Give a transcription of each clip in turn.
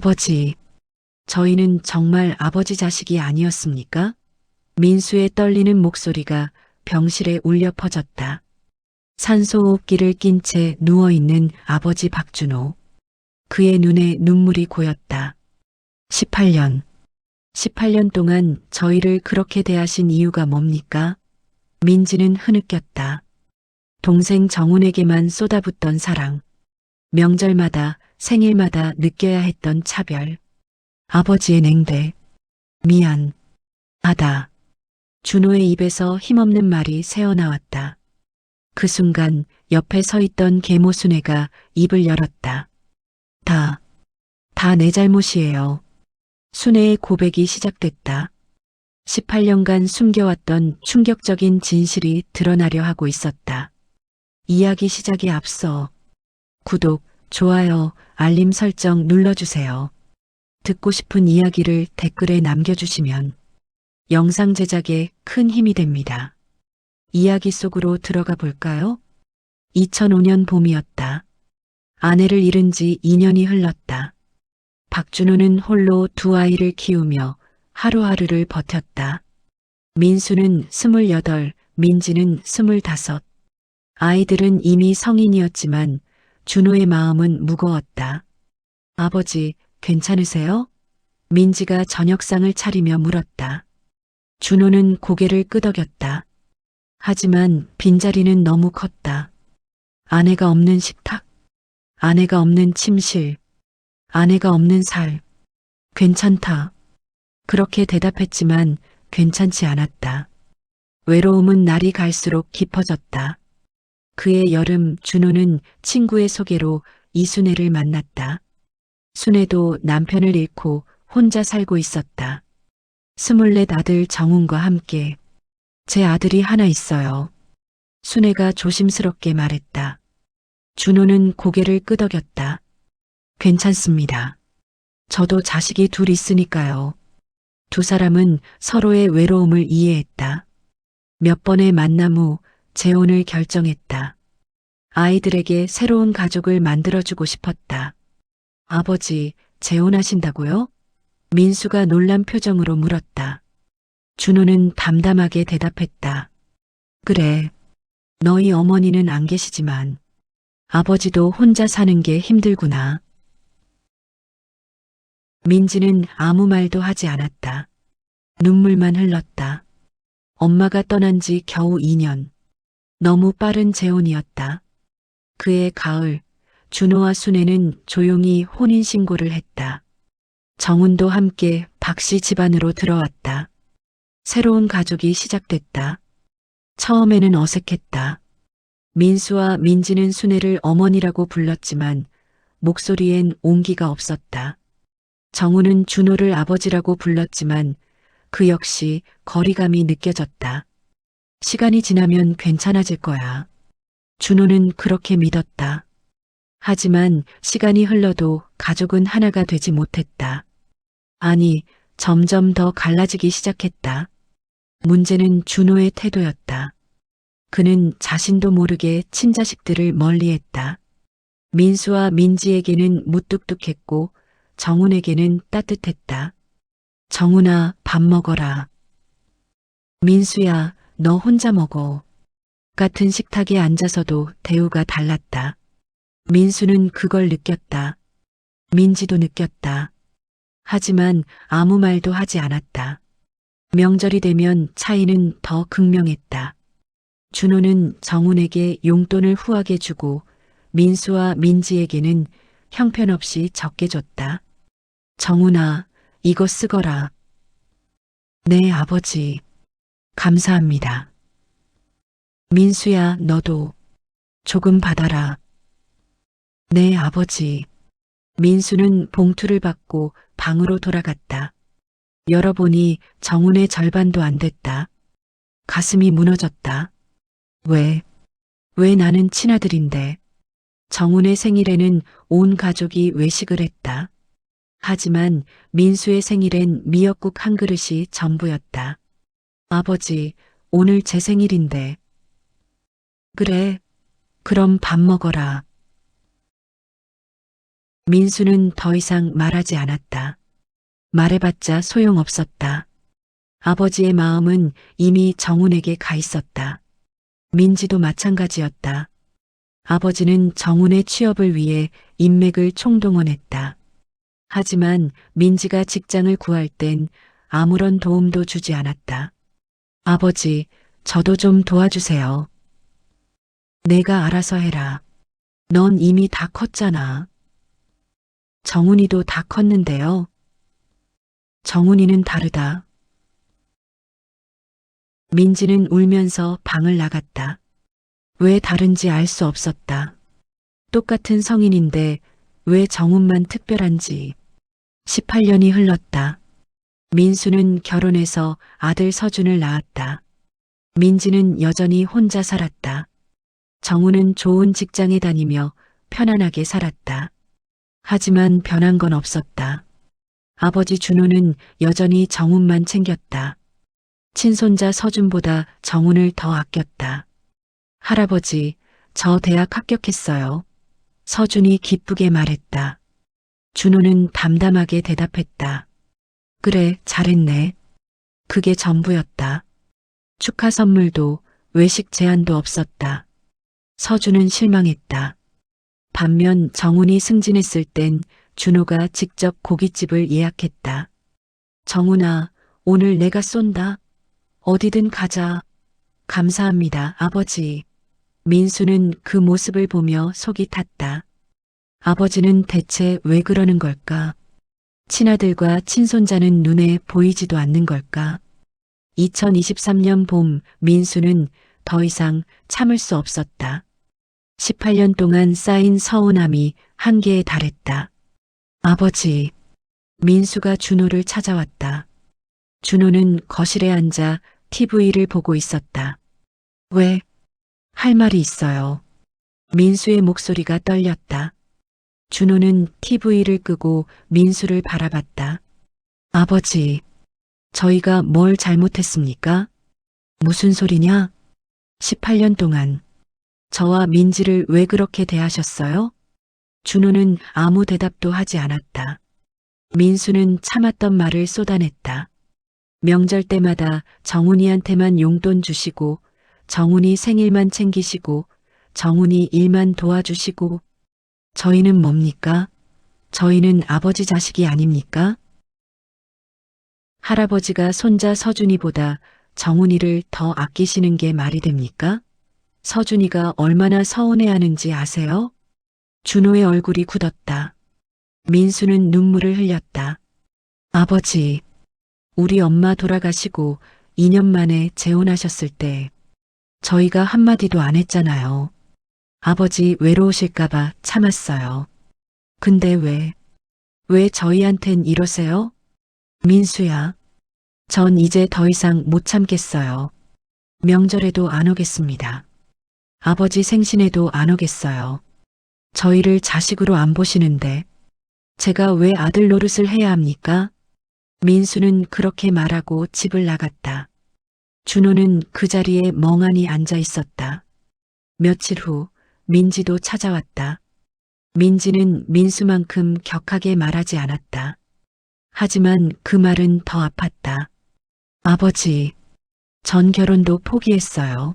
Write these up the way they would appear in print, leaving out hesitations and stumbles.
아버지, 저희는 정말 아버지 자식이 아니었습니까? 민수의 떨리는 목소리가 병실에 울려 퍼졌다. 산소호흡기를 낀 채 누워있는 아버지 박준호. 그의 눈에 눈물이 고였다. 18년. 18년 동안 저희를 그렇게 대하신 이유가 뭡니까? 민지는 흐느꼈다. 동생 정훈에게만 쏟아붓던 사랑. 명절마다 생일마다 느껴야 했던 차별. 아버지의 냉대. 미안. 하다. 준호의 입에서 힘없는 말이 새어나왔다. 그 순간 옆에 서 있던 계모 순애가 입을 열었다. 다 내 잘못이에요. 순애의 고백이 시작됐다. 18년간 숨겨왔던 충격적인 진실이 드러나려 하고 있었다. 이야기 시작에 앞서 구독, 좋아요, 알림 설정 눌러주세요. 듣고 싶은 이야기를 댓글에 남겨주시면 영상 제작에 큰 힘이 됩니다. 이야기 속으로 들어가 볼까요? 2005년 봄이었다. 아내를 잃은 지 2년이 흘렀다. 박준호는 홀로 두 아이를 키우며 하루하루를 버텼다. 민수는 28, 민지는 25. 아이들은 이미 성인이었지만 준호의 마음은 무거웠다. 아버지, 괜찮으세요? 민지가 저녁상을 차리며 물었다. 준호는 고개를 끄덕였다. 하지만 빈자리는 너무 컸다. 아내가 없는 식탁, 아내가 없는 침실, 아내가 없는 살. 괜찮다. 그렇게 대답했지만 괜찮지 않았다. 외로움은 날이 갈수록 깊어졌다. 그의 여름 준호는 친구의 소개로 이순애를 만났다. 순애도 남편을 잃고 혼자 살고 있었다. 24 아들 정훈과 함께. 제 아들이 하나 있어요. 순애가 조심스럽게 말했다. 준호는 고개를 끄덕였다. 괜찮습니다. 저도 자식이 둘 있으니까요. 두 사람은 서로의 외로움을 이해했다. 몇 번의 만남 후 재혼을 결정했다. 아이들에게 새로운 가족을 만들어주고 싶었다. 아버지, 재혼하신다고요? 민수가 놀란 표정으로 물었다. 준호는 담담하게 대답했다. 그래. 너희 어머니는 안 계시지만 아버지도 혼자 사는 게 힘들구나. 민지는 아무 말도 하지 않았다. 눈물만 흘렀다. 엄마가 떠난 지 겨우 2년. 너무 빠른 재혼이었다. 그해 가을, 준호와 순애는 조용히 혼인신고를 했다. 정훈도 함께 박씨 집안으로 들어왔다. 새로운 가족이 시작됐다. 처음에는 어색했다. 민수와 민지는 순애를 어머니라고 불렀지만 목소리엔 온기가 없었다. 정훈은 준호를 아버지라고 불렀지만 그 역시 거리감이 느껴졌다. 시간이 지나면 괜찮아질 거야. 준호는 그렇게 믿었다. 하지만 시간이 흘러도 가족은 하나가 되지 못했다. 아니, 점점 더 갈라지기 시작했다. 문제는 준호의 태도였다. 그는 자신도 모르게 친자식들을 멀리했다. 민수와 민지에게는 무뚝뚝했고 정훈에게는 따뜻했다. 정훈아, 밥 먹어라. 민수야, 너 혼자 먹어. 같은 식탁에 앉아서도 대우가 달랐다. 민수는 그걸 느꼈다. 민지도 느꼈다. 하지만 아무 말도 하지 않았다. 명절이 되면 차이는 더 극명했다. 준호는 정훈에게 용돈을 후하게 주고 민수와 민지에게는 형편없이 적게 줬다. 정훈아, 이거 쓰거라. 네, 아버지. 감사합니다. 민수야, 너도 조금 받아라. 네, 아버지. 민수는 봉투를 받고 방으로 돌아갔다. 열어보니 정훈의 절반도 안 됐다. 가슴이 무너졌다. 왜 나는 친아들인데. 정훈의 생일에는 온 가족이 외식을 했다. 하지만 민수의 생일엔 미역국 한 그릇이 전부였다. 아버지, 오늘 제 생일인데. 그래, 그럼 밥 먹어라. 민수는 더 이상 말하지 않았다. 말해봤자 소용없었다. 아버지의 마음은 이미 정훈에게 가 있었다. 민지도 마찬가지였다. 아버지는 정훈의 취업을 위해 인맥을 총동원했다. 하지만 민지가 직장을 구할 땐 아무런 도움도 주지 않았다. 아버지, 저도 좀 도와주세요. 내가 알아서 해라. 넌 이미 다 컸잖아. 정훈이도 다 컸는데요. 정훈이는 다르다. 민지는 울면서 방을 나갔다. 왜 다른지 알 수 없었다. 똑같은 성인인데 왜 정훈만 특별한지. 18년이 흘렀다. 민수는 결혼해서 아들 서준을 낳았다. 민지는 여전히 혼자 살았다. 정훈은 좋은 직장에 다니며 편안하게 살았다. 하지만 변한 건 없었다. 아버지 준호는 여전히 정훈만 챙겼다. 친손자 서준보다 정훈을 더 아꼈다. 할아버지, 저 대학 합격했어요. 서준이 기쁘게 말했다. 준호는 담담하게 대답했다. 그래, 잘했네. 그게 전부였다. 축하 선물도 외식 제한도 없었다. 서준은 실망했다. 반면 정훈이 승진했을 땐 준호가 직접 고깃집을 예약했다. 정훈아, 오늘 내가 쏜다. 어디든 가자. 감사합니다, 아버지. 민수는 그 모습을 보며 속이 탔다. 아버지는 대체 왜 그러는 걸까? 친아들과 친손자는 눈에 보이지도 않는 걸까? 2023년 봄 민수는 더 이상 참을 수 없었다. 18년 동안 쌓인 서운함이 한계에 달했다. 아버지, 민수가 준호를 찾아왔다. 준호는 거실에 앉아 TV를 보고 있었다. 왜? 할 말이 있어요. 민수의 목소리가 떨렸다. 준호는 TV를 끄고 민수를 바라봤다. 아버지, 저희가 뭘 잘못했습니까? 무슨 소리냐? 18년 동안 저와 민지를 왜 그렇게 대하셨어요? 준호는 아무 대답도 하지 않았다. 민수는 참았던 말을 쏟아냈다. 명절 때마다 정훈이한테만 용돈 주시고 정훈이 생일만 챙기시고 정훈이 일만 도와주시고 저희는 뭡니까? 저희는 아버지 자식이 아닙니까? 할아버지가 손자 서준이보다 정훈이를 더 아끼시는 게 말이 됩니까? 서준이가 얼마나 서운해하는지 아세요? 준호의 얼굴이 굳었다. 민수는 눈물을 흘렸다. 아버지, 우리 엄마 돌아가시고 2년 만에 재혼하셨을 때 저희가 한마디도 안 했잖아요. 아버지 외로우실까봐 참았어요. 근데 왜 저희한텐 이러세요? 민수야, 전 이제 더 이상 못 참겠어요. 명절에도 안 오겠습니다. 아버지 생신에도 안 오겠어요. 저희를 자식으로 안 보시는데 제가 왜 아들 노릇을 해야 합니까? 민수는 그렇게 말하고 집을 나갔다. 준호는 그 자리에 멍하니 앉아 있었다. 며칠 후 민지도 찾아왔다. 민지는 민수만큼 격하게 말하지 않았다. 하지만 그 말은 더 아팠다. 아버지, 전 결혼도 포기했어요.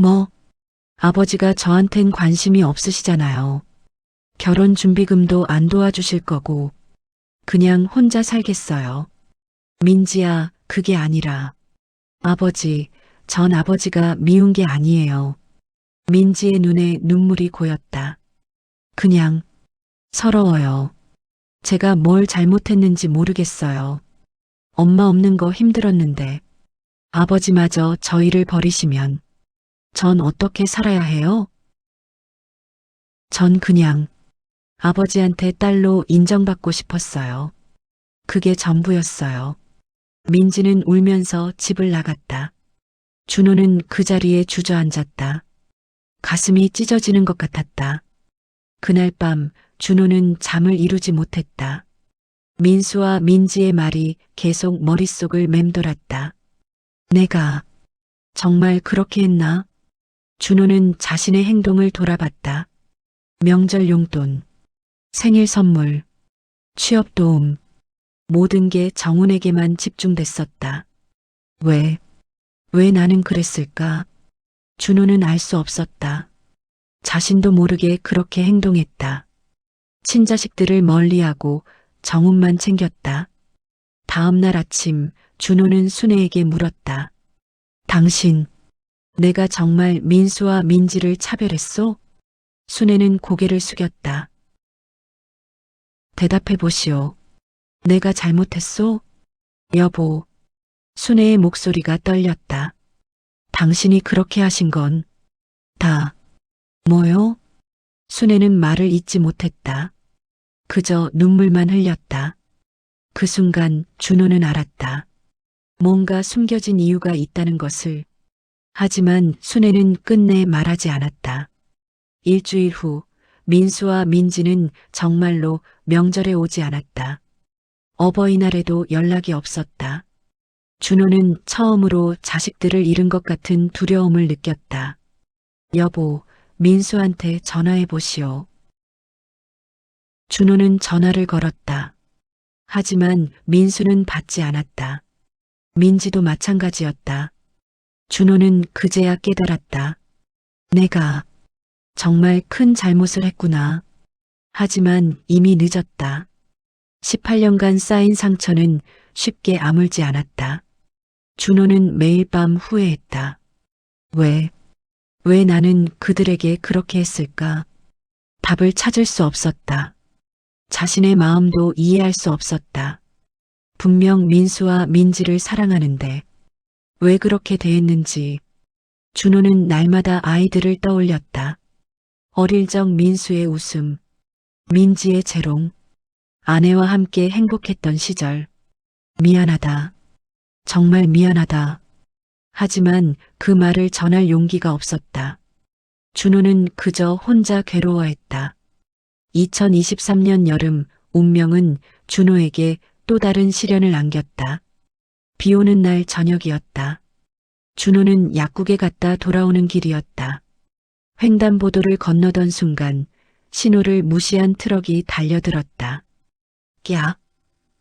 뭐? 아버지가 저한텐 관심이 없으시잖아요. 결혼 준비금도 안 도와주실 거고 그냥 혼자 살겠어요. 민지야, 그게 아니라 아버지, 전 아버지가 미운 게 아니에요. 민지의 눈에 눈물이 고였다. 그냥 서러워요. 제가 뭘 잘못했는지 모르겠어요. 엄마 없는 거 힘들었는데 아버지마저 저희를 버리시면 전 어떻게 살아야 해요? 전 그냥 아버지한테 딸로 인정받고 싶었어요. 그게 전부였어요. 민지는 울면서 집을 나갔다. 준호는 그 자리에 주저앉았다. 가슴이 찢어지는 것 같았다. 그날 밤 준호는 잠을 이루지 못했다. 민수와 민지의 말이 계속 머릿속을 맴돌았다. 내가 정말 그렇게 했나? 준호는 자신의 행동을 돌아봤다. 명절 용돈, 생일 선물, 취업 도움, 모든 게 정훈에게만 집중됐었다. 왜, 왜 나는 그랬을까? 준호는 알 수 없었다. 자신도 모르게 그렇게 행동했다. 친자식들을 멀리하고 정훈만 챙겼다. 다음 날 아침 준호는 순애에게 물었다. 당신, 내가 정말 민수와 민지를 차별했소? 순애는 고개를 숙였다. 대답해 보시오. 내가 잘못했소? 여보. 순애의 목소리가 떨렸다. 당신이 그렇게 하신 건 다 뭐요? 순애는 말을 잇지 못했다. 그저 눈물만 흘렸다. 그 순간 준호는 알았다. 뭔가 숨겨진 이유가 있다는 것을. 하지만 순애는 끝내 말하지 않았다. 일주일 후 민수와 민지는 정말로 명절에 오지 않았다. 어버이날에도 연락이 없었다. 준호는 처음으로 자식들을 잃은 것 같은 두려움을 느꼈다. 여보, 민수한테 전화해 보시오. 준호는 전화를 걸었다. 하지만 민수는 받지 않았다. 민지도 마찬가지였다. 준호는 그제야 깨달았다. 내가 정말 큰 잘못을 했구나. 하지만 이미 늦었다. 18년간 쌓인 상처는 쉽게 아물지 않았다. 준호는 매일 밤 후회했다. 왜 나는 그들에게 그렇게 했을까? 답을 찾을 수 없었다. 자신의 마음도 이해할 수 없었다. 분명 민수와 민지를 사랑하는데 왜 그렇게 대했는지. 준호는 날마다 아이들을 떠올렸다. 어릴 적 민수의 웃음, 민지의 재롱, 아내와 함께 행복했던 시절. 미안하다. 정말 미안하다. 하지만 그 말을 전할 용기가 없었다. 준호는 그저 혼자 괴로워했다. 2023년 여름, 운명은 준호에게 또 다른 시련을 안겼다. 비 오는 날 저녁이었다. 준호는 약국에 갔다 돌아오는 길이었다. 횡단보도를 건너던 순간 신호를 무시한 트럭이 달려들었다. 야!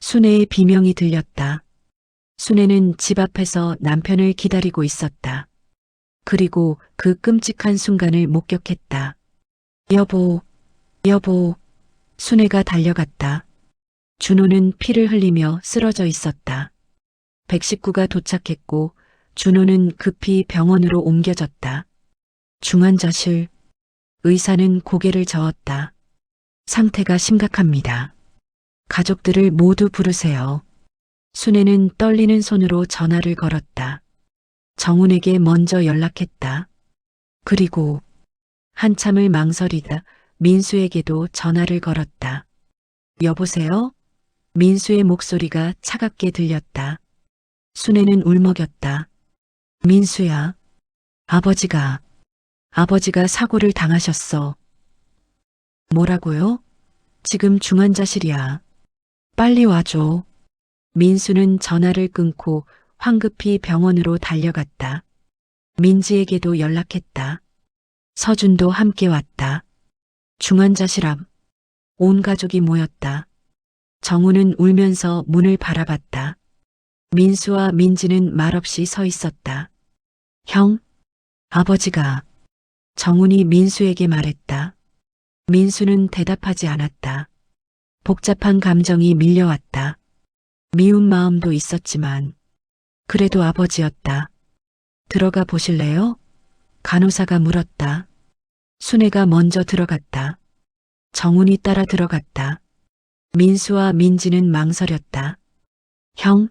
순애의 비명이 들렸다. 순애는 집 앞에서 남편을 기다리고 있었다. 그리고 그 끔찍한 순간을 목격했다. 여보, 여보. 순애가 달려갔다. 준호는 피를 흘리며 쓰러져 있었다. 119가 도착했고 준호는 급히 병원으로 옮겨졌다. 중환자실. 의사는 고개를 저었다. 상태가 심각합니다. 가족들을 모두 부르세요. 순애는 떨리는 손으로 전화를 걸었다. 정훈에게 먼저 연락했다. 그리고 한참을 망설이다 민수에게도 전화를 걸었다. 여보세요? 민수의 목소리가 차갑게 들렸다. 순애는 울먹였다. 민수야, 아버지가 사고를 당하셨어. 뭐라고요? 지금 중환자실이야. 빨리 와줘. 민수는 전화를 끊고 황급히 병원으로 달려갔다. 민지에게도 연락했다. 서준도 함께 왔다. 중환자실 앞. 온 가족이 모였다. 정우는 울면서 문을 바라봤다. 민수와 민지는 말없이 서 있었다. 형, 아버지가. 정훈이 민수에게 말했다. 민수는 대답하지 않았다. 복잡한 감정이 밀려왔다. 미운 마음도 있었지만 그래도 아버지였다. 들어가 보실래요? 간호사가 물었다. 순애가 먼저 들어갔다. 정훈이 따라 들어갔다. 민수와 민지는 망설였다. 형,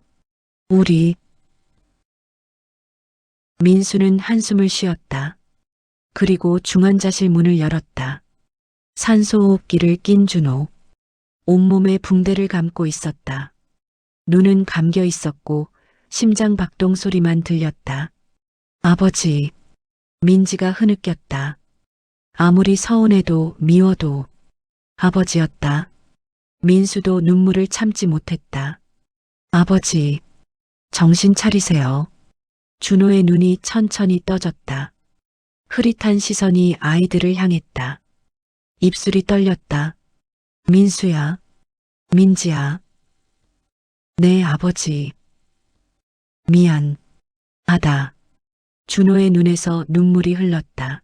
우리. 민수는 한숨을 쉬었다. 그리고 중환자실 문을 열었다. 산소호흡기를 낀 준호. 온몸에 붕대를 감고 있었다. 눈은 감겨 있었고 심장 박동 소리만 들렸다. 아버지. 민지가 흐느꼈다. 아무리 서운해도 미워도 아버지였다. 민수도 눈물을 참지 못했다. 아버지, 정신 차리세요. 준호의 눈이 천천히 떠졌다. 흐릿한 시선이 아이들을 향했다. 입술이 떨렸다. 민수야, 민지야, 내 아버지. 미안하다. 준호의 눈에서 눈물이 흘렀다.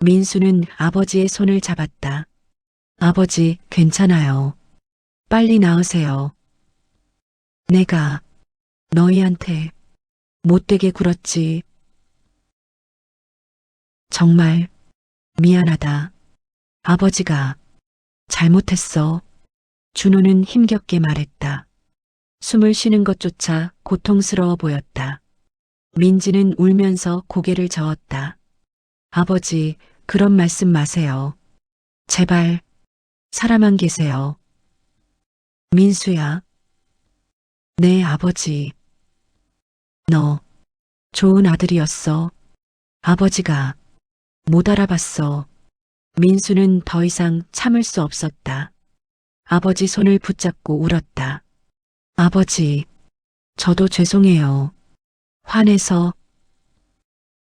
민수는 아버지의 손을 잡았다. 아버지, 괜찮아요. 빨리 나으세요. 내가 너희한테 못되게 굴었지. 정말 미안하다. 아버지가 잘못했어. 준호는 힘겹게 말했다. 숨을 쉬는 것조차 고통스러워 보였다. 민지는 울면서 고개를 저었다. 아버지, 그런 말씀 마세요. 제발, 살아만 계세요. 민수야, 내 아버지. 너, 좋은 아들이었어. 아버지가 못 알아봤어. 민수는 더 이상 참을 수 없었다. 아버지 손을 붙잡고 울었다. 아버지, 저도 죄송해요. 화내서.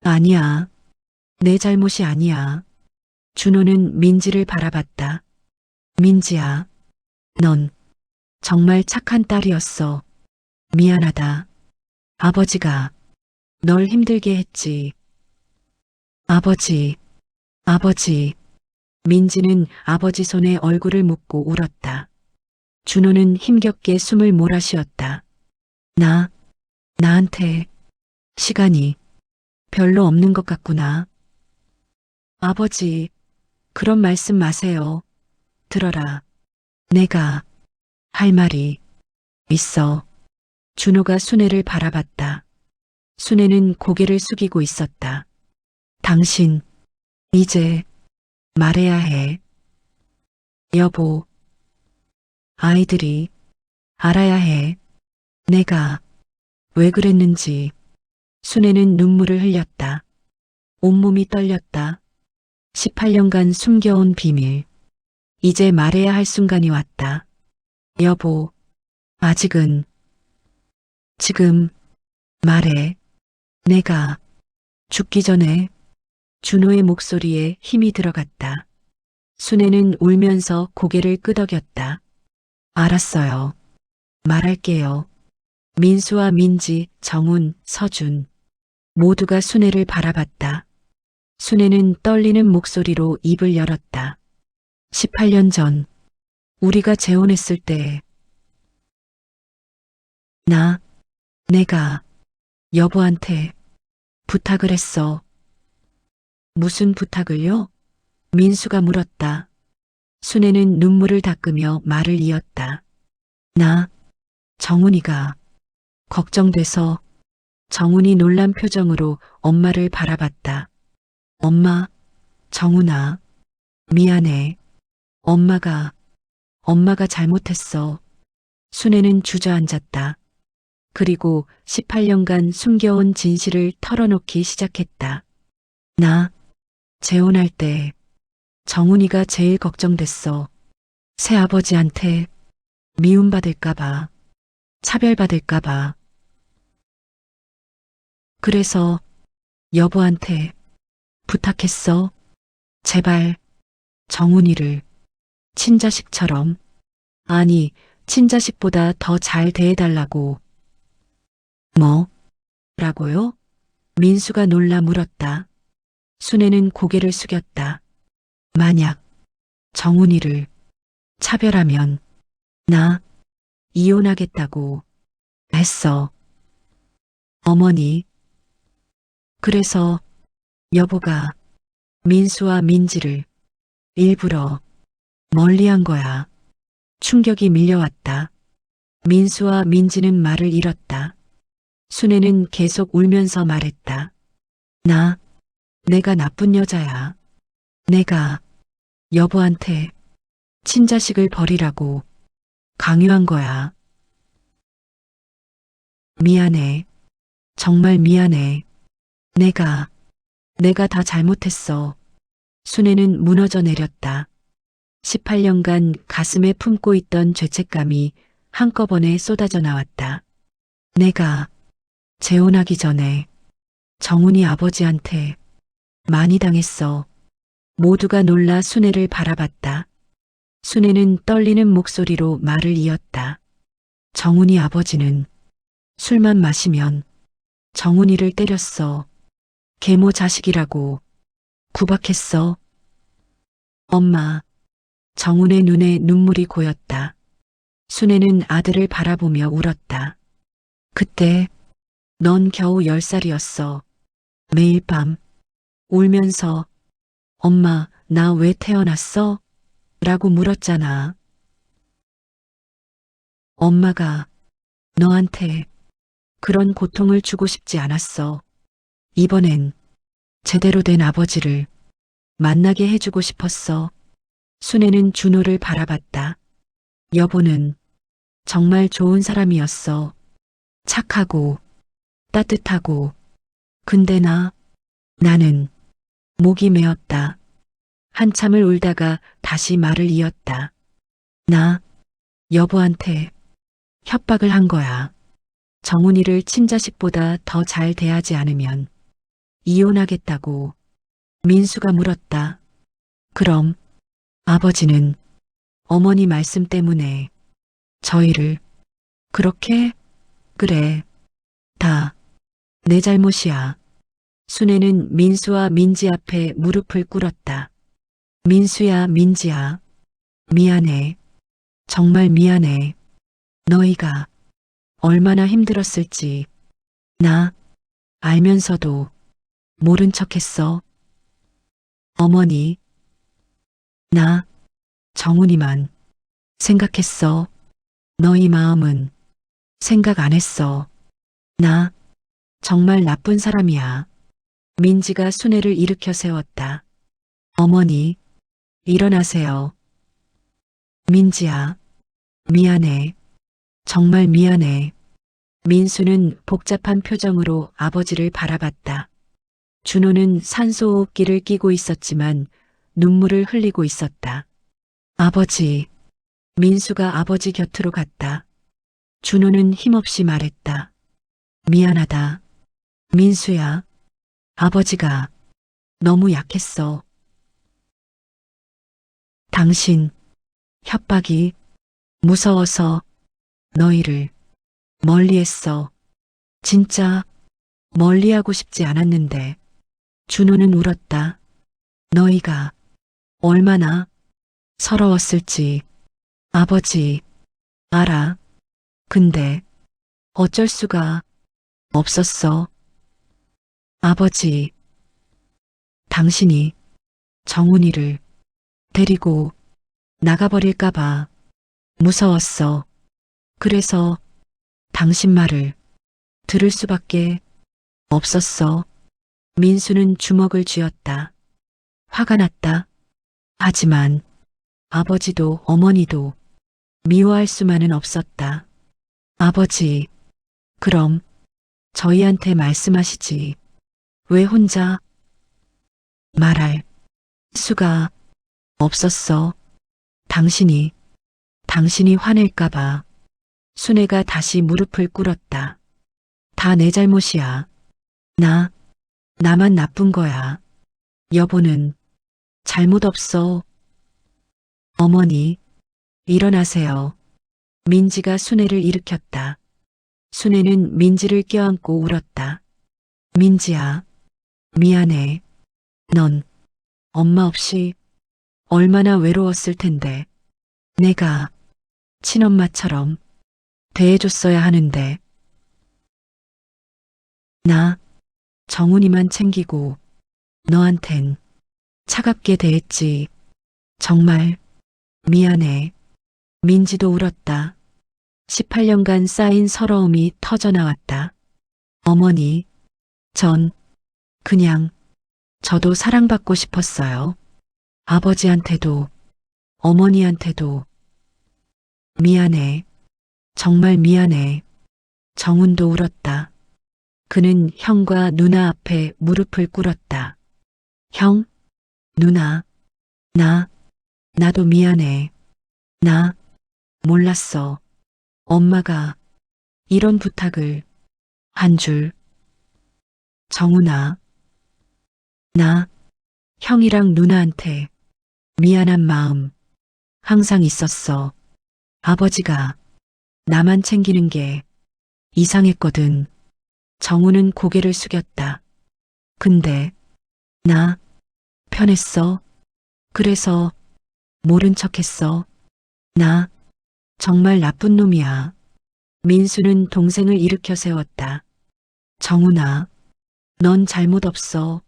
아니야. 내 잘못이 아니야. 준호는 민지를 바라봤다. 민지야, 넌 정말 착한 딸이었어. 미안하다. 아버지가 널 힘들게 했지. 아버지, 아버지. 민지는 아버지 손에 얼굴을 묻고 울었다. 준호는 힘겹게 숨을 몰아쉬었다. 나한테 시간이 별로 없는 것 같구나. 아버지, 그런 말씀 마세요. 들어라. 내가 할 말이 있어. 준호가 순애를 바라봤다. 순애는 고개를 숙이고 있었다. 당신, 이제 말해야 해. 여보, 아이들이 알아야 해. 내가 왜 그랬는지. 순애는 눈물을 흘렸다. 온몸이 떨렸다. 18년간 숨겨온 비밀. 이제 말해야 할 순간이 왔다. 여보, 아직은. 지금 말해. 내가 죽기 전에. 준호의 목소리에 힘이 들어갔다. 순애는 울면서 고개를 끄덕였다. 알았어요. 말할게요. 민수와 민지, 정훈, 서준 모두가 순애를 바라봤다. 순애는 떨리는 목소리로 입을 열었다. 18년 전 우리가 재혼했을 때 내가 여보한테 부탁을 했어. 무슨 부탁을요? 민수가 물었다. 순애는 눈물을 닦으며 말을 이었다. 정훈이가 걱정돼서. 정훈이 놀란 표정으로 엄마를 바라봤다. 엄마, 정훈아, 미안해. 엄마가 잘못했어. 순애는 주저앉았다. 그리고 18년간 숨겨온 진실을 털어놓기 시작했다. 재혼할 때 정훈이가 제일 걱정됐어. 새아버지한테 미움받을까봐, 차별받을까봐. 그래서 여보한테 부탁했어. 제발 정훈이를 친자식처럼, 아니, 친자식보다 더 잘 대해달라고. 뭐라고요? 민수가 놀라 물었다. 순애는 고개를 숙였다. 만약 정훈이를 차별하면 나 이혼하겠다고 했어. 어머니. 그래서 여보가 민수와 민지를 일부러 멀리한 거야. 충격이 밀려왔다. 민수와 민지는 말을 잃었다. 순애는 계속 울면서 말했다. 내가 나쁜 여자야. 내가 여보한테 친자식을 버리라고 강요한 거야. 미안해. 정말 미안해. 내가 다 잘못했어. 순애는 무너져 내렸다. 18년간 가슴에 품고 있던 죄책감이 한꺼번에 쏟아져 나왔다. 내가 재혼하기 전에 정훈이 아버지한테 많이 당했어. 모두가 놀라 순애를 바라봤다. 순애는 떨리는 목소리로 말을 이었다. 정훈이 아버지는 술만 마시면 정훈이를 때렸어. 계모 자식이라고 구박했어. 엄마, 정훈의 눈에 눈물이 고였다. 순애는 아들을 바라보며 울었다. 그때 넌 겨우 10살이었어. 매일 밤 울면서 엄마, 나 왜 태어났어? 라고 물었잖아. 엄마가 너한테 그런 고통을 주고 싶지 않았어. 이번엔 제대로 된 아버지를 만나게 해주고 싶었어. 순애는 준호를 바라봤다. 여보는 정말 좋은 사람이었어. 착하고 따뜻하고. 근데 나는 목이 메었다. 한참을 울다가 다시 말을 이었다. 나 여보한테 협박을 한 거야. 정훈이를 친자식보다 더 잘 대하지 않으면 이혼하겠다고. 민수가 물었다. 그럼 아버지는 어머니 말씀 때문에 저희를 그렇게? 그래. 다 내 잘못이야. 순애는 민수와 민지 앞에 무릎을 꿇었다. 민수야, 민지야. 미안해. 정말 미안해. 너희가 얼마나 힘들었을지 나 알면서도 모른 척했어. 어머니, 나 정훈이만 생각했어. 너희 마음은 생각 안 했어. 나 정말 나쁜 사람이야. 민지가 순애를 일으켜 세웠다. 어머니, 일어나세요. 민지야, 미안해. 정말 미안해. 민수는 복잡한 표정으로 아버지를 바라봤다. 준호는 산소호흡기를 끼고 있었지만 눈물을 흘리고 있었다. 아버지, 민수가 아버지 곁으로 갔다. 준호는 힘없이 말했다. 미안하다. 민수야, 아버지가 너무 약했어. 당신 협박이 무서워서 너희를 멀리했어. 진짜 멀리하고 싶지 않았는데. 준호는 울었다. 너희가 얼마나 서러웠을지 아버지 알아. 근데 어쩔 수가 없었어. 아버지, 당신이 정훈이를 데리고 나가버릴까봐 무서웠어. 그래서 당신 말을 들을 수밖에 없었어. 민수는 주먹을 쥐었다. 화가 났다. 하지만 아버지도 어머니도 미워할 수만은 없었다. 아버지, 그럼 저희한테 말씀하시지. 왜 혼자 말할 수가 없었어. 당신이 화낼까봐. 순애가 다시 무릎을 꿇었다. 다 내 잘못이야. 나만 나쁜 거야. 여보는 잘못 없어. 어머니, 일어나세요. 민지가 순애를 일으켰다. 순애는 민지를 껴안고 울었다. 민지야, 미안해. 넌 엄마 없이 얼마나 외로웠을 텐데. 내가 친엄마처럼 대해줬어야 하는데. 나 정훈이만 챙기고 너한텐 차갑게 대했지. 정말 미안해. 민지도 울었다. 18년간 쌓인 서러움이 터져나왔다. 어머니, 전 그냥 저도 사랑받고 싶었어요. 아버지한테도 어머니한테도 미안해. 정말 미안해. 정훈도 울었다. 그는 형과 누나 앞에 무릎을 꿇었다. 형, 누나, 나도 미안해. 나 몰랐어. 엄마가 이런 부탁을 한 줄. 정훈아, 나 형이랑 누나한테 미안한 마음 항상 있었어. 아버지가 나만 챙기는 게 이상했거든. 정우는 고개를 숙였다. 근데 나 편했어. 그래서 모른 척했어. 나 정말 나쁜 놈이야. 민수는 동생을 일으켜 세웠다. 정훈아, 넌 잘못 없어.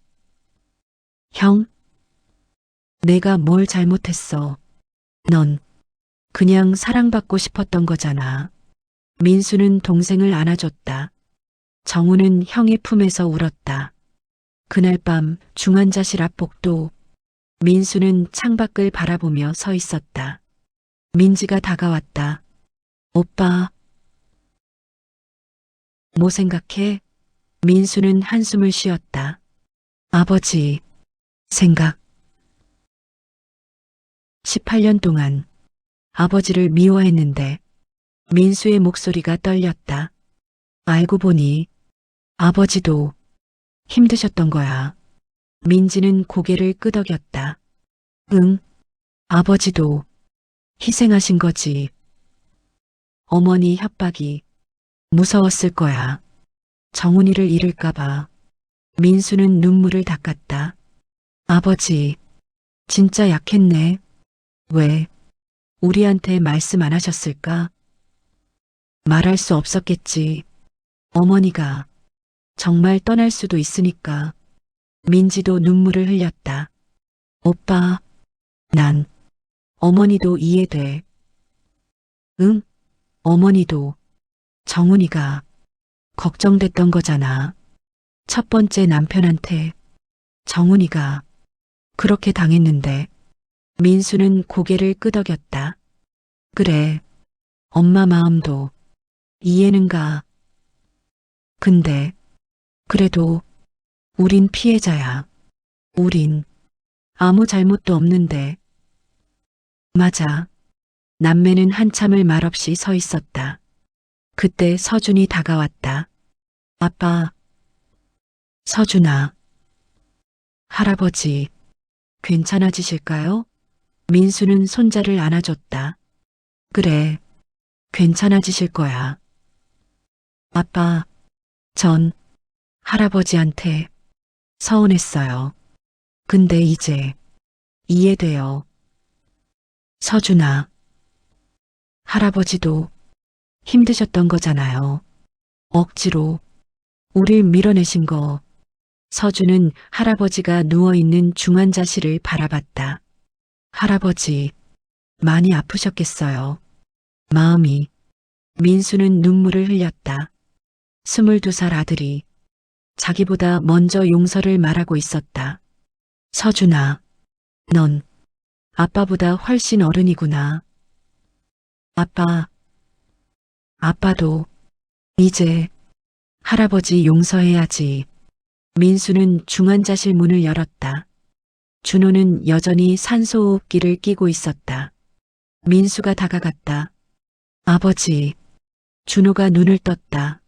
형, 내가 뭘 잘못했어. 넌 그냥 사랑받고 싶었던 거잖아. 민수는 동생을 안아줬다. 정우는 형의 품에서 울었다. 그날 밤 중환자실 앞 복도, 민수는 창밖을 바라보며 서 있었다. 민지가 다가왔다. 오빠, 뭐 생각해? 민수는 한숨을 쉬었다. 아버지, 생각. 18년 동안 아버지를 미워했는데 민수의 목소리가 떨렸다. 알고 보니 아버지도 힘드셨던 거야. 민지는 고개를 끄덕였다. 응, 아버지도 희생하신 거지. 어머니 협박이 무서웠을 거야. 정훈이를 잃을까봐. 민수는 눈물을 닦았다. 아버지, 진짜 약했네. 왜 우리한테 말씀 안 하셨을까? 말할 수 없었겠지. 어머니가 정말 떠날 수도 있으니까. 민지도 눈물을 흘렸다. 오빠, 난 어머니도 이해돼. 응? 어머니도 정훈이가 걱정됐던 거잖아. 첫 번째 남편한테 정훈이가 그렇게 당했는데 민수는 고개를 끄덕였다. 그래, 엄마 마음도 이해는 가. 근데 그래도 우린 피해자야. 우린 아무 잘못도 없는데. 맞아. 남매는 한참을 말없이 서 있었다. 그때 서준이 다가왔다. 아빠, 서준아. 할아버지, 괜찮아지실까요? 민수는 손자를 안아줬다. 그래, 괜찮아지실 거야. 아빠, 전 할아버지한테 서운했어요. 근데 이제 이해돼요. 서준아, 할아버지도 힘드셨던 거잖아요. 억지로 우릴 밀어내신 거. 서준은 할아버지가 누워있는 중환자실을 바라봤다. 할아버지, 많이 아프셨겠어요. 마음이. 민수는 눈물을 흘렸다. 22살 아들이 자기보다 먼저 용서를 말하고 있었다. 서준아, 넌 아빠보다 훨씬 어른이구나. 아빠, 아빠도 이제 할아버지 용서해야지. 민수는 중환자실 문을 열었다. 준호는 여전히 산소호흡기를 끼고 있었다. 민수가 다가갔다. 아버지. 준호가 눈을 떴다.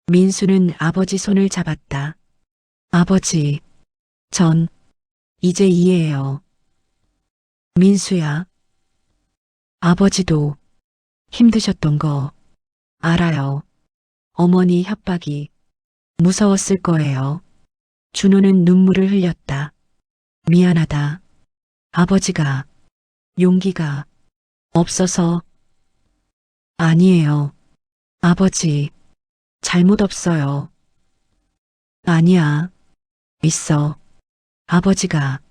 민수는 아버지 손을 잡았다. 아버지, 전 이제 이해해요. 민수야, 아버지도 힘드셨던 거 알아요. 어머니 협박이 무서웠을 거예요. 준호는 눈물을 흘렸다. 미안하다. 아버지가 용기가 없어서. 아니에요. 아버지, 잘못 없어요. 아니야. 있어. 아버지가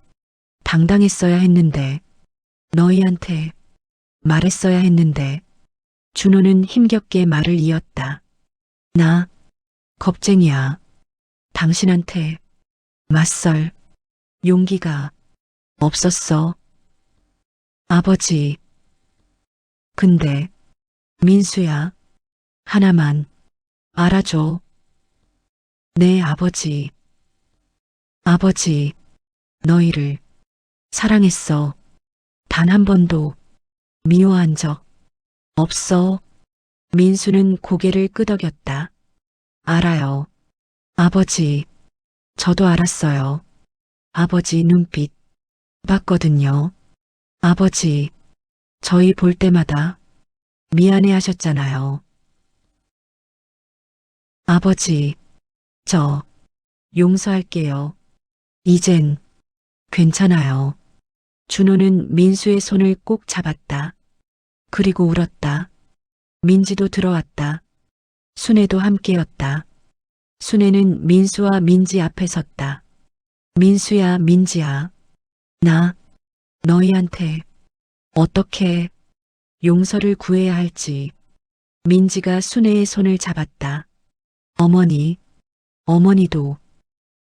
당당했어야 했는데, 너희한테 말했어야 했는데. 준호는 힘겹게 말을 이었다. 나 겁쟁이야. 당신한테 맞설 용기가 없었어. 아버지. 근데 민수야, 하나만 알아줘. 내 아버지. 아버지, 너희를 사랑했어. 단 한 번도 미워한 적 없어. 민수는 고개를 끄덕였다. 알아요. 아버지, 저도 알았어요. 아버지 눈빛 봤거든요. 아버지, 저희 볼 때마다 미안해 하셨잖아요. 아버지, 저 용서할게요. 이젠 괜찮아요. 준호는 민수의 손을 꼭 잡았다. 그리고 울었다. 민지도 들어왔다. 순애도 함께였다. 순애는 민수와 민지 앞에 섰다. 민수야, 민지야. 나 너희한테 어떻게 용서를 구해야 할지. 민지가 순애의 손을 잡았다. 어머니, 어머니도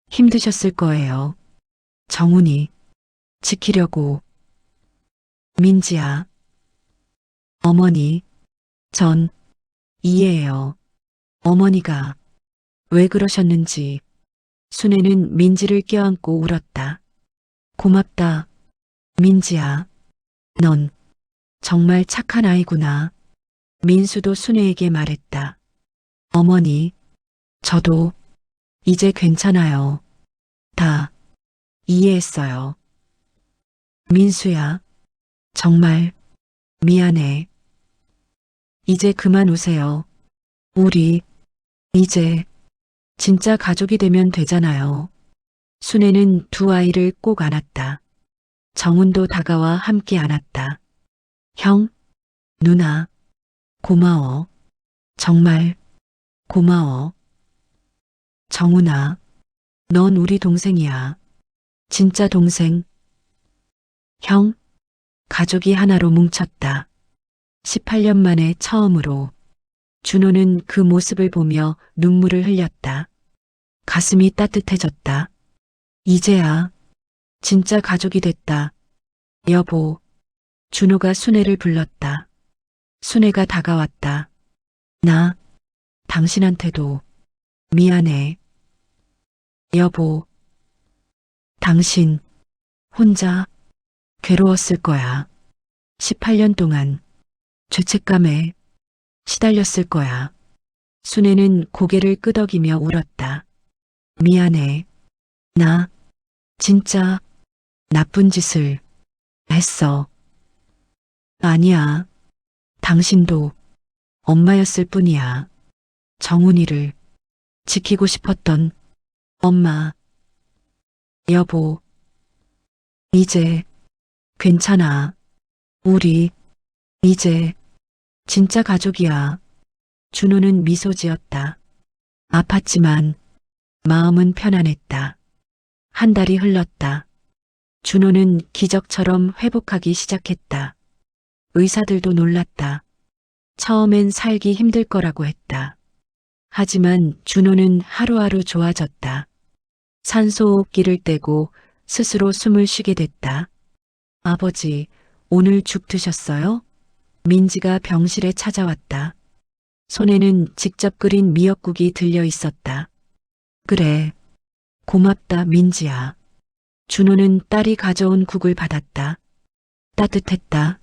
힘드셨을 거예요. 정훈이 지키려고. 민지야, 어머니, 전 이해해요. 어머니가 왜 그러셨는지. 순애는 민지를 껴안고 울었다. 고맙다, 민지야. 넌 정말 착한 아이구나. 민수도 순애에게 말했다. 어머니, 저도 이제 괜찮아요. 다 이해했어요. 민수야, 정말 미안해. 이제 그만 우세요. 우리 이제 진짜 가족이 되면 되잖아요. 순애는 두 아이를 꼭 안았다. 정훈도 다가와 함께 안았다. 형, 누나, 고마워. 정말 고마워. 정훈아, 넌 우리 동생이야. 진짜 동생. 형, 가족이 하나로 뭉쳤다. 18년 만에 처음으로. 준호는 그 모습을 보며 눈물을 흘렸다. 가슴이 따뜻해졌다. 이제야 진짜 가족이 됐다. 여보. 준호가 순애를 불렀다. 순애가 다가왔다. 나 당신한테도 미안해. 여보. 당신 혼자 괴로웠을 거야. 18년 동안 죄책감에 시달렸을 거야. 순애는 고개를 끄덕이며 울었다. 미안해. 나 진짜 나쁜 짓을 했어. 아니야. 당신도 엄마였을 뿐이야. 정훈이를 지키고 싶었던 엄마. 여보. 이제 괜찮아. 우리 이제 진짜 가족이야. 준호는 미소 지었다. 아팠지만 마음은 편안했다. 한 달이 흘렀다. 준호는 기적처럼 회복하기 시작했다. 의사들도 놀랐다. 처음엔 살기 힘들 거라고 했다. 하지만 준호는 하루하루 좋아졌다. 산소호흡기를 떼고 스스로 숨을 쉬게 됐다. 아버지, 오늘 죽 드셨어요? 민지가 병실에 찾아왔다. 손에는 직접 끓인 미역국이 들려 있었다. 그래, 고맙다, 민지야. 준호는 딸이 가져온 국을 받았다. 따뜻했다.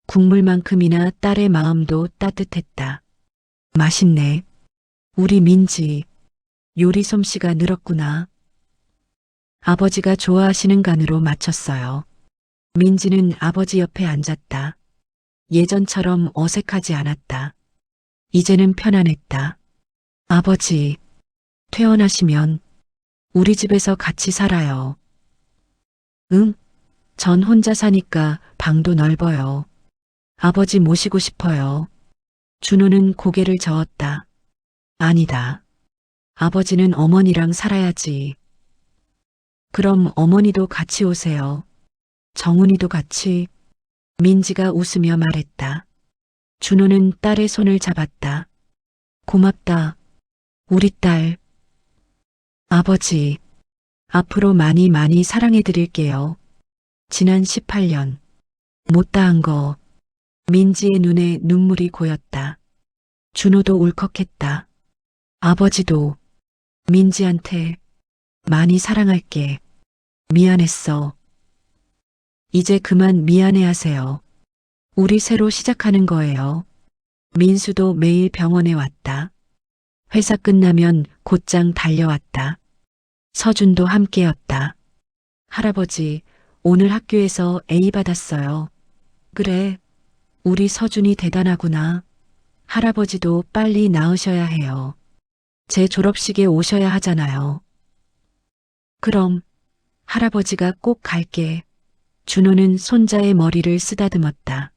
국물만큼이나 딸의 마음도 따뜻했다. 맛있네. 우리 민지, 요리 솜씨가 늘었구나. 아버지가 좋아하시는 간으로 맞췄어요. 민지는 아버지 옆에 앉았다. 예전처럼 어색하지 않았다. 이제는 편안했다. 아버지, 퇴원하시면 우리 집에서 같이 살아요. 응? 전 혼자 사니까 방도 넓어요. 아버지 모시고 싶어요. 준호는 고개를 저었다. 아니다. 아버지는 어머니랑 살아야지. 그럼 어머니도 같이 오세요. 정훈이도 같이. 민지가 웃으며 말했다. 준호는 딸의 손을 잡았다. 고맙다. 우리 딸. 아버지, 앞으로 많이 많이 사랑해 드릴게요. 지난 18년. 못다한 거. 민지의 눈에 눈물이 고였다. 준호도 울컥했다. 아버지도 민지한테 많이 사랑할게. 미안했어. 이제 그만 미안해하세요. 우리 새로 시작하는 거예요. 민수도 매일 병원에 왔다. 회사 끝나면 곧장 달려왔다. 서준도 함께였다. 할아버지, 오늘 학교에서 A 받았어요. 그래, 우리 서준이 대단하구나. 할아버지도 빨리 나으셔야 해요. 제 졸업식에 오셔야 하잖아요. 그럼 할아버지가 꼭 갈게. 준호는 손자의 머리를 쓰다듬었다.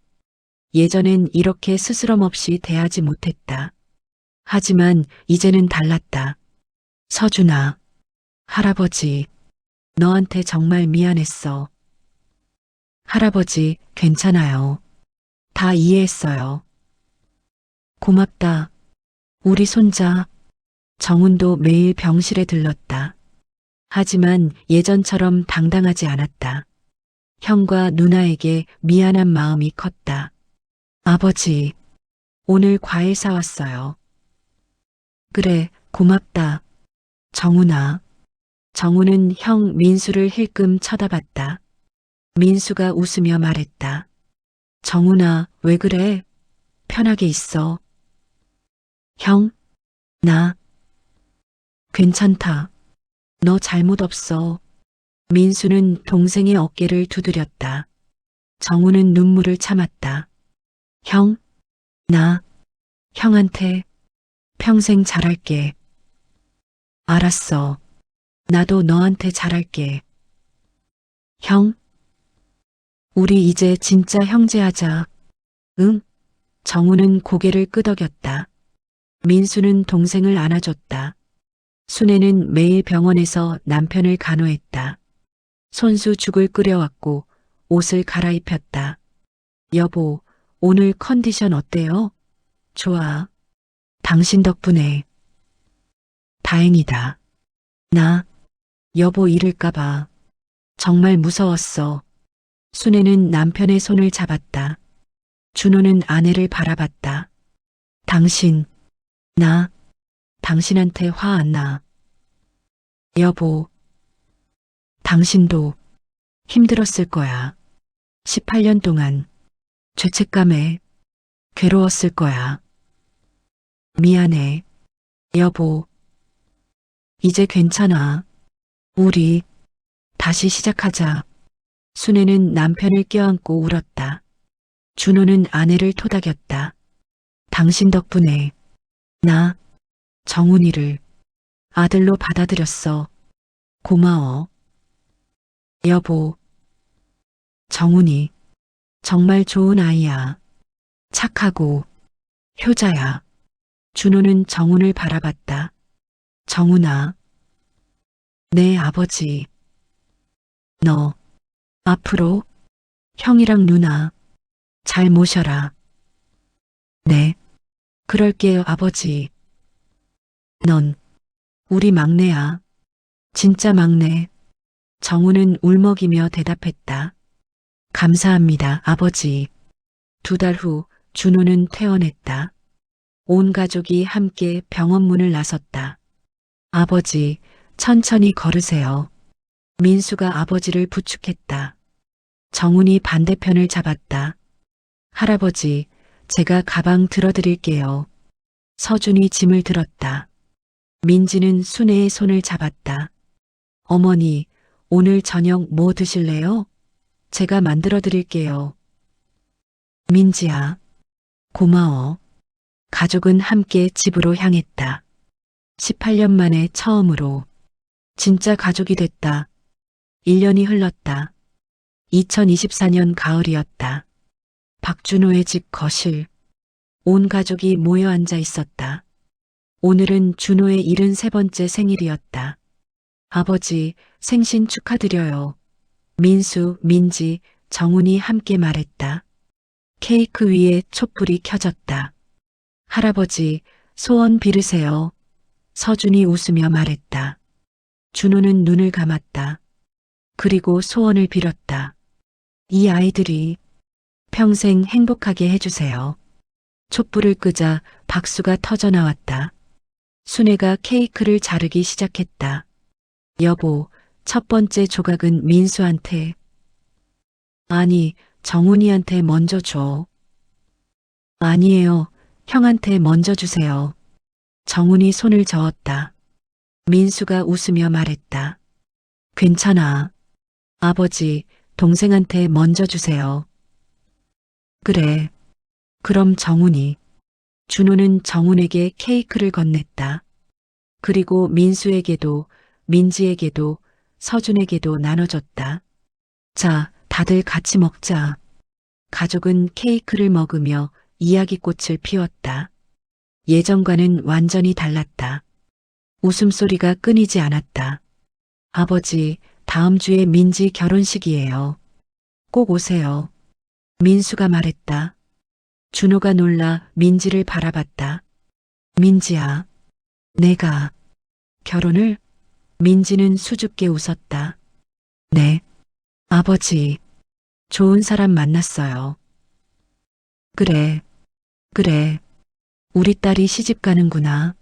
예전엔 이렇게 스스럼 없이 대하지 못했다. 하지만 이제는 달랐다. 서준아, 할아버지, 너한테 정말 미안했어. 할아버지, 괜찮아요. 다 이해했어요. 고맙다. 우리 손자. 정훈도 매일 병실에 들렀다. 하지만 예전처럼 당당하지 않았다. 형과 누나에게 미안한 마음이 컸다. 아버지, 오늘 과일 사왔어요. 그래, 고맙다. 정훈아. 정훈은 형 민수를 힐끔 쳐다봤다. 민수가 웃으며 말했다. 정훈아, 왜 그래? 편하게 있어. 형, 나. 괜찮다. 너 잘못 없어. 민수는 동생의 어깨를 두드렸다. 정우는 눈물을 참았다. 형, 나, 형한테 평생 잘할게. 알았어. 나도 너한테 잘할게. 형, 우리 이제 진짜 형제하자. 응? 정우는 고개를 끄덕였다. 민수는 동생을 안아줬다. 순애는 매일 병원에서 남편을 간호했다. 손수 죽을 끓여왔고 옷을 갈아입혔다. 여보, 오늘 컨디션 어때요? 좋아. 당신 덕분에. 다행이다. 나, 여보 잃을까봐. 정말 무서웠어. 순애는 남편의 손을 잡았다. 준호는 아내를 바라봤다. 당신, 나, 당신한테 화 안 나. 여보, 당신도 힘들었을 거야. 18년 동안 죄책감에 괴로웠을 거야. 미안해. 여보, 이제 괜찮아. 우리 다시 시작하자. 순애는 남편을 껴안고 울었다. 준호는 아내를 토닥였다. 당신 덕분에 나 정훈이를 아들로 받아들였어. 고마워. 여보, 정훈이 정말 좋은 아이야. 착하고 효자야. 준호는 정훈을 바라봤다. 정훈아, 내 아버지. 너 앞으로 형이랑 누나 잘 모셔라. 네, 그럴게요, 아버지. 넌 우리 막내야. 진짜 막내. 정우는 울먹이며 대답했다. 감사합니다, 아버지. 2달 후 준호는 퇴원했다. 온 가족이 함께 병원 문을 나섰다. 아버지, 천천히 걸으세요. 민수가 아버지를 부축했다. 정훈이 반대편을 잡았다. 할아버지, 제가 가방 들어드릴게요. 서준이 짐을 들었다. 민지는 순애의 손을 잡았다. 어머니, 오늘 저녁 뭐 드실래요? 제가 만들어 드릴게요. 민지야, 고마워. 가족은 함께 집으로 향했다. 18년 만에 처음으로 진짜 가족이 됐다. 1년이 흘렀다. 2024년 가을이었다. 박준호의 집 거실. 온 가족이 모여 앉아 있었다. 오늘은 준호의 73번째 생일이었다. 아버지, 생신 축하드려요. 민수, 민지, 정훈이 함께 말했다. 케이크 위에 촛불이 켜졌다. 할아버지, 소원 빌으세요. 서준이 웃으며 말했다. 준호는 눈을 감았다. 그리고 소원을 빌었다. 이 아이들이 평생 행복하게 해주세요. 촛불을 끄자 박수가 터져 나왔다. 순애가 케이크를 자르기 시작했다. 여보, 첫 번째 조각은 민수한테. 아니, 정훈이한테 먼저 줘. 아니에요. 형한테 먼저 주세요. 정훈이 손을 저었다. 민수가 웃으며 말했다. 괜찮아. 아버지, 동생한테 먼저 주세요. 그래, 그럼 정훈이. 준호는 정훈에게 케이크를 건넸다. 그리고 민수에게도, 민지에게도, 서준에게도 나눠줬다. 자, 다들 같이 먹자. 가족은 케이크를 먹으며 이야기꽃을 피웠다. 예전과는 완전히 달랐다. 웃음소리가 끊이지 않았다. 아버지, 다음 주에 민지 결혼식이에요. 꼭 오세요. 민수가 말했다. 준호가 놀라 민지를 바라봤다. 민지야, 내가 결혼을? 민지는 수줍게 웃었다. 네, 아버지, 좋은 사람 만났어요. 그래, 그래, 우리 딸이 시집 가는구나.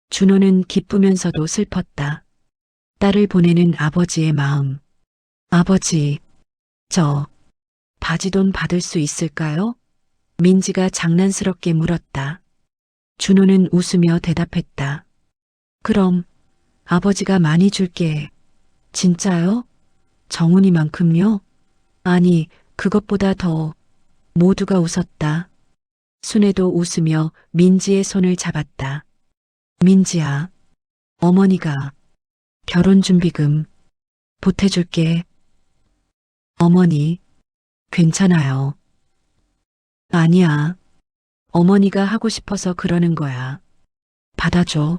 준호는 기쁘면서도 슬펐다. 딸을 보내는 아버지의 마음. 아버지, 저 바지돈 받을 수 있을까요? 민지가 장난스럽게 물었다. 준호는 웃으며 대답했다. 그럼 아버지가 많이 줄게. 진짜요? 정훈이만큼요? 아니, 그것보다 더. 모두가 웃었다. 순애도 웃으며 민지의 손을 잡았다. 민지야, 어머니가 결혼준비금 보태줄게. 어머니, 괜찮아요. 아니야. 어머니가 하고 싶어서 그러는 거야. 받아줘.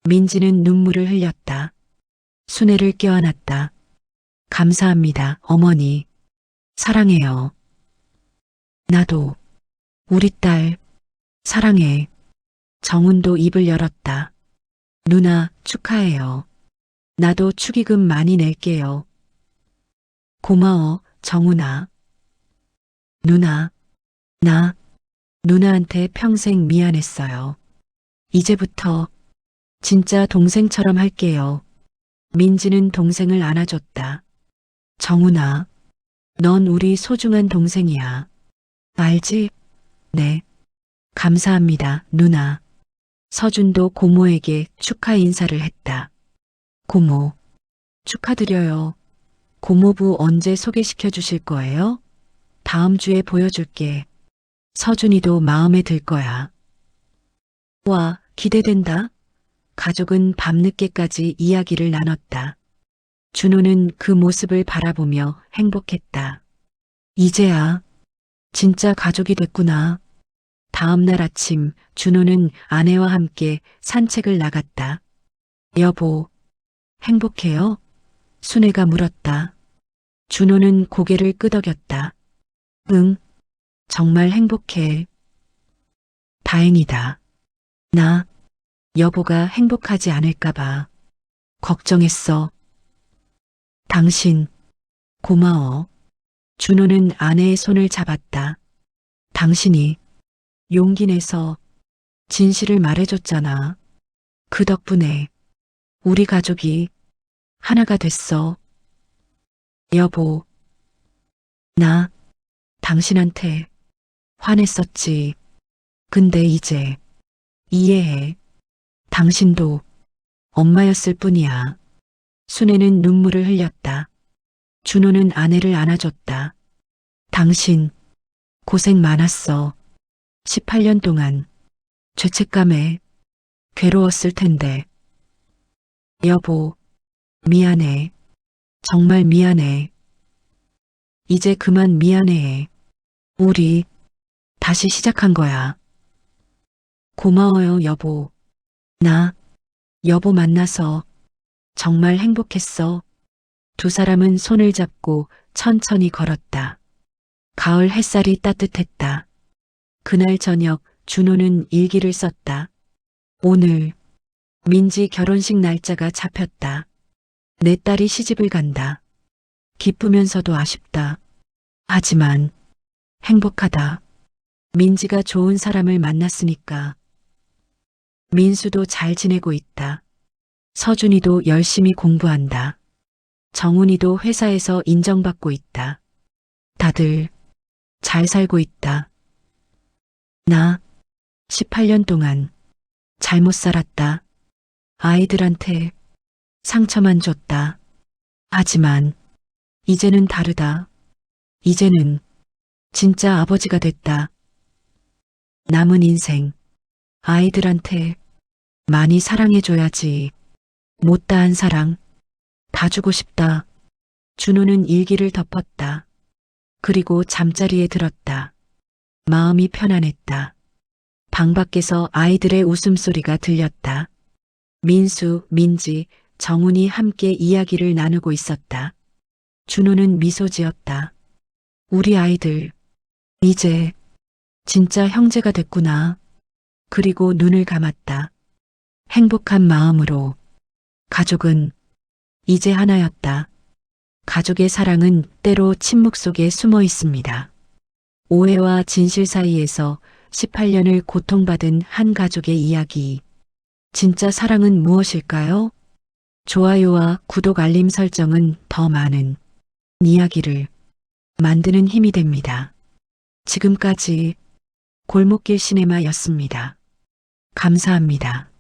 민지는 눈물을 흘렸다. 순애를 껴안았다. 감사합니다, 어머니. 사랑해요. 나도 우리 딸 사랑해. 정훈도 입을 열었다. 누나 축하해요. 나도 축의금 많이 낼게요. 고마워, 정훈아. 누나, 나 누나한테 평생 미안했어요. 이제부터 진짜 동생처럼 할게요. 민지는 동생을 안아줬다. 정훈아, 넌 우리 소중한 동생이야. 알지? 네. 감사합니다, 누나. 서준도 고모에게 축하 인사를 했다. 고모, 축하드려요. 고모부 언제 소개시켜 주실 거예요? 다음 주에 보여줄게. 서준이도 마음에 들 거야. 와, 기대된다. 가족은 밤늦게까지 이야기를 나눴다. 준호는 그 모습을 바라보며 행복했다. 이제야 진짜 가족이 됐구나. 다음 날 아침 준호는 아내와 함께 산책을 나갔다. 여보, 행복해요? 순애가 물었다. 준호는 고개를 끄덕였다. 응, 정말 행복해. 다행이다. 나 여보가 행복하지 않을까봐 걱정했어. 당신 고마워. 준호는 아내의 손을 잡았다. 당신이 용기 내서 진실을 말해줬잖아. 그 덕분에 우리 가족이 하나가 됐어. 여보, 나 당신한테 화냈었지. 근데 이제 이해해. 당신도 엄마였을 뿐이야. 순애는 눈물을 흘렸다. 준호는 아내를 안아줬다. 당신 고생 많았어. 18년 동안 죄책감에 괴로웠을 텐데. 여보, 미안해. 정말 미안해. 이제 그만 미안해. 우리 다시 시작한 거야. 고마워요, 여보. 나 여보 만나서 정말 행복했어. 두 사람은 손을 잡고 천천히 걸었다. 가을 햇살이 따뜻했다. 그날 저녁 준호는 일기를 썼다. 오늘 민지 결혼식 날짜가 잡혔다. 내 딸이 시집을 간다. 기쁘면서도 아쉽다. 하지만 행복하다. 민지가 좋은 사람을 만났으니까. 민수도 잘 지내고 있다. 서준이도 열심히 공부한다. 정훈이도 회사에서 인정받고 있다. 다들 잘 살고 있다. 나 18년 동안 잘못 살았다. 아이들한테 상처만 줬다. 하지만 이제는 다르다. 이제는 진짜 아버지가 됐다. 남은 인생, 아이들한테 많이 사랑해줘야지. 못다한 사랑, 다 주고 싶다. 준호는 일기를 덮었다. 그리고 잠자리에 들었다. 마음이 편안했다. 방 밖에서 아이들의 웃음소리가 들렸다. 민수, 민지, 정훈이 함께 이야기를 나누고 있었다. 준호는 미소 지었다. 우리 아이들, 이제 진짜 형제가 됐구나. 그리고 눈을 감았다. 행복한 마음으로. 가족은 이제 하나였다. 가족의 사랑은 때로 침묵 속에 숨어 있습니다. 오해와 진실 사이에서 18년을 고통받은 한 가족의 이야기. 진짜 사랑은 무엇일까요? 좋아요와 구독 알림 설정은 더 많은 이야기를 만드는 힘이 됩니다. 지금까지 골목길 시네마였습니다. 감사합니다.